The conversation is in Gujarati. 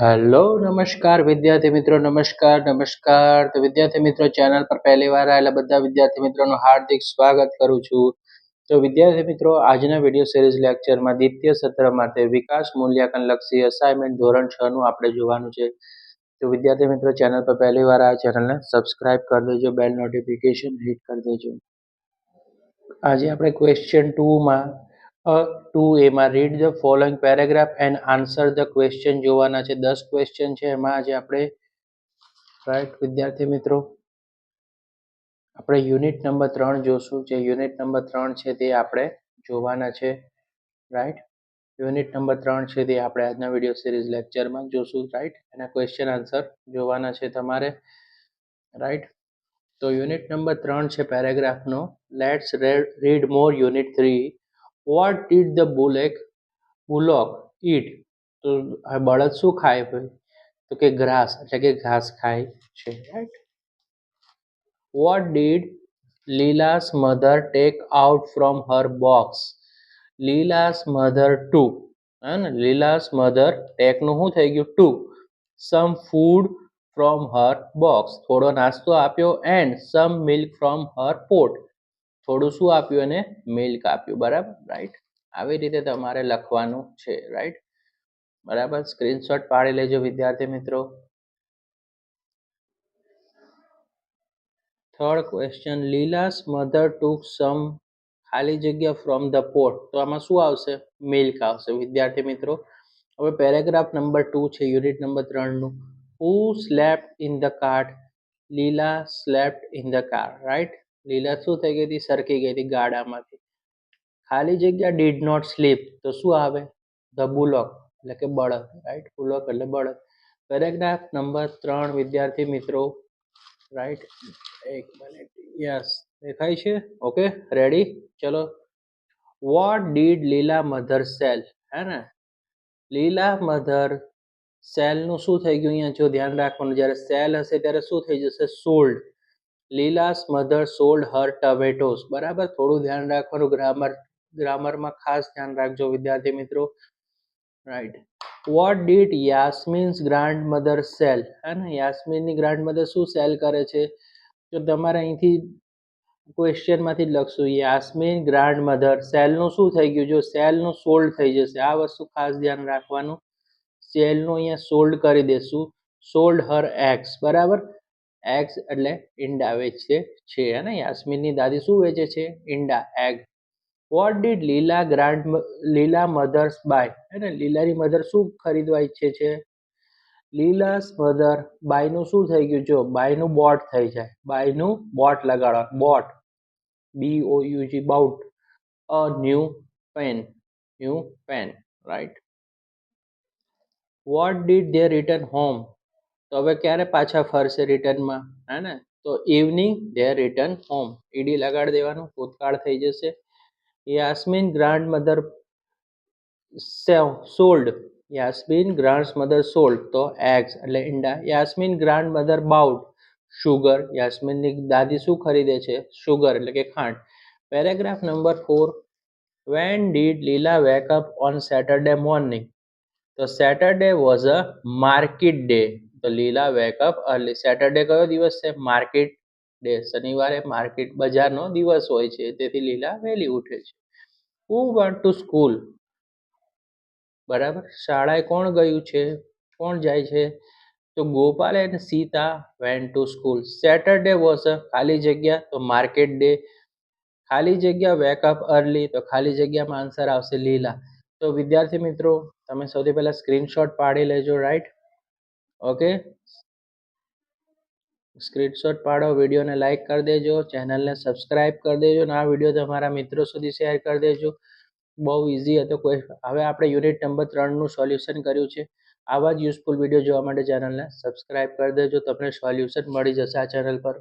हेलो नमस्कार विद्यार्थी મિત્રો નમસ્કાર તો વિદ્યાર્થી મિત્રો ચેનલ પર પહેલી વાર આવેલા બધા વિદ્યાર્થી મિત્રોનું હાર્દિક સ્વાગત કરું છું તો વિદ્યાર્થી મિત્રો આજના વિડિયો સિરીઝ લેક્ચરમાં દ્વિતીય સત્ર માટે વિકાસ મૂલ્યાંકન લક્ષી અસાઇનમેન્ટ ધોરણ 6 નું આપણે જોવાનું છે તો વિદ્યાર્થી મિત્રો ચેનલ પર પહેલી વાર આ ચેનલને સબસ્ક્રાઇબ કરી દેજો બેલ નોટિફિકેશન હિટ કરી દેજો આજે આપણે ક્વેશ્ચન 2 માં 2A માં read the following paragraph and answer the question જોવાના છે 10 ક્વેશ્ચન છે એમાં આજે આપણે રાઈટ વિદ્યાર્થી મિત્રો આપણે યુનિટ નંબર 3 જોશું જે યુનિટ નંબર 3 છે તે આપણે જોવાના છે રાઈટ યુનિટ નંબર 3 છે તે આપણે આજના વિડિયો સિરીઝ લેક્ચરમાં જોશું રાઈટ એના ક્વેશ્ચન આન્સર જોવાના છે તમારે રાઈટ તો યુનિટ નંબર 3 છે પેરેગ્રાફનો let's read more unit 3 What did the bullock eat? તો આ બળદ શું ખાય ભાઈ તો કે ગ્રાસ એટલે કે ઘાસ ખાય છે right What did Leela's mother take out from her box? Leela's mother took Leela's mother take નું શું થઈ ગયું took some food from her box થોડો નાસ્તો આપ્યો and some milk from her pot થોડું શું આપ્યું અને મિલ્ક આપ્યું બરાબર રાઈટ આવી રીતે તમારે લખવાનું છે રાઈટ બરાબર સ્ક્રીનશોટ પાડી લેજો વિદ્યાર્થી મિત્રો થર્ડ ક્વેશ્ચન લીલાસ મધર ટુક સમ ખાલી જગ્યા ફ્રોમ ધ પોટ તો આમાં શું આવશે મિલ્ક આવશે વિદ્યાર્થી મિત્રો હવે પેરેગ્રાફ નંબર 2 છે યુનિટ નંબર 3 નું હુ સ્લેપ્ટ ઇન ધ કાર્ટ લીલા slept in the car right લીલા શું થઈ ગઈ હતી સરકી ગઈ હતી ગાડામાંથી ખાલી જગ્યા ડીડ નોટ સ્લીપ તો શું આવે ધ બુલોક એટલે કે બળદ રાઈટ બુલોક એટલે બળદ પેરેગ્રાફ નંબર 3 વિદ્યાર્થી મિત્રો રાઈટ એક મિનિટ યસ દેખાય છે ઓકે રેડી ચલો વોટ ડીડ લીલા મધર સેલ હે ને લીલા મધર સેલ નું શું થઈ ગયું અહીંયા જો ધ્યાન રાખવાનું જ્યારે સેલ હશે ત્યારે શું થઈ જશે સોલ્ડ લીલાસ મધર સોલ્ડ હર ટમેટોસ બરાબર થોડું ધ્યાન રાખવાનું ગ્રામરમાં ખાસ ધ્યાન રાખજો વિદ્યાર્થી મિત્રો right what did Yasmin's grandmother sell હે ને યાસ્મીનની ગ્રાન્ડ મધર શું સેલ કરે છે તો તમારે અહીંથી ક્વેશ્ચનમાંથી જ લખશું યાસ્મીન ગ્રાન્ડ મધર સેલનું શું થઈ ગયું જો સેલનું સોલ્ડ થઈ જશે આ વસ્તુ ખાસ ધ્યાન રાખવાનું સેલનું અહીંયા સોલ્ડ કરી દેશું સોલ્ડ હર એગ્સ બરાબર એગ્સ એટલે ઈંડા વેચે છે અને યાસ્મીનની દાદી શું વેચે છે ઈંડા એગ વોટ ડીડ લીલા મધર્સ બાય હે ને લીલાની મધર શું ખરીદવા ઈચ્છે છે લીલાસ મધર બાયનું શું થઈ ગયું જો બાયનું બોટ થઈ જાય બાયનું બોટ લગાડવા bought BOUT bought a new pen right what did they return home તો હવે ક્યારે પાછા ફરશે રિટર્નમાં હે ને તો evening they return home ED લગાડી દેવાનું ભૂતકાળ થઈ જશે Yasmin grandmother sold Yasmin grandmother sold તો એગ્સ એટલે ઈંડા Yasmin grandmother bought sugar યાસ્મીનની દાદી શું ખરીદે છે શુગર એટલે કે ખાંડ પેરેગ્રાફ નંબર 4 વેન ડીડ લીલા વેકઅપ ઓન સેટરડે મોર્નિંગ તો Saturday was a market day તો લીલા વેકઅપ અર્લી સેટરડે કયો દિવસ છે માર્કેટ ડે શનિવારે માર્કેટ બજારનો દિવસ હોય છે તેથી લીલા વહેલી ઉઠે છે હુ વન્ટ ટુ સ્કૂલ બરાબર શાળાએ કોણ ગયું છે કોણ જાય છે તો Gopal and Sita went to school Saturday was a ખાલી જગ્યા તો માર્કેટ ડે ખાલી જગ્યા વેકઅપ અર્લી તો ખાલી જગ્યામાં આન્સર આવશે લીલા તો વિદ્યાર્થી મિત્રો તમે સૌથી પહેલા સ્ક્રીનશોટ પાડી લેજો રાઈટ ઓકે સ્ક્રીનશોટ પાડો વિડીયોને લાઈક કરી દેજો ચેનલને સબસ્ક્રાઇબ કરી દેજો અને આ વિડીયો તમારા મિત્રો સુધી શેર કરી દેજો બહુ ઇઝી હતો હવે આપણે યુનિટ નંબર 3 નું સોલ્યુશન કર્યું છે આવા જ યુઝફુલ વિડીયો જોવા માટે ચેનલને સબસ્ક્રાઇબ કરી દેજો તમને સોલ્યુશન મળી જશે આ ચેનલ પર